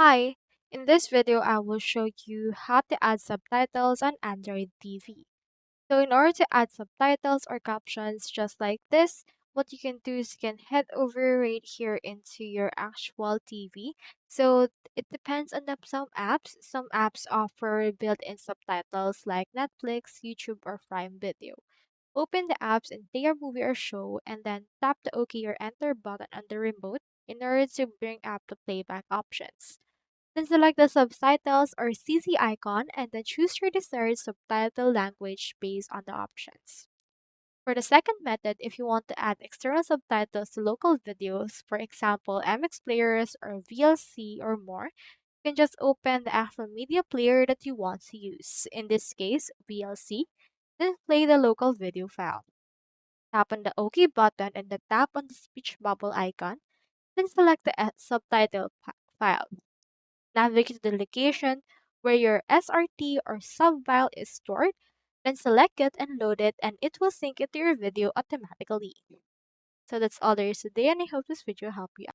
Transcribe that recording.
Hi, in this video I will show you how to add subtitles on Android TV. So in order to add subtitles or captions just like this, what you can do is you can head over right here into your actual TV. So it depends on some apps. Some apps offer built-in subtitles like Netflix, YouTube, or Prime Video. Open the apps and play your movie or show and then tap the OK or Enter button on the remote in order to bring up the playback options. Then select the subtitles or CC icon and then choose your desired subtitle language based on the options. For the second method, if you want to add external subtitles to local videos, for example, MX players or VLC or more, you can just open the actual media player that you want to use. In this case, VLC, then play the local video file. Tap on the OK button and then tap on the speech bubble icon, then select the file. Navigate to the location where your SRT or sub file is stored, then select it and load it, and it will sync it to your video automatically. So that's all there is today, and I hope this video helped you out.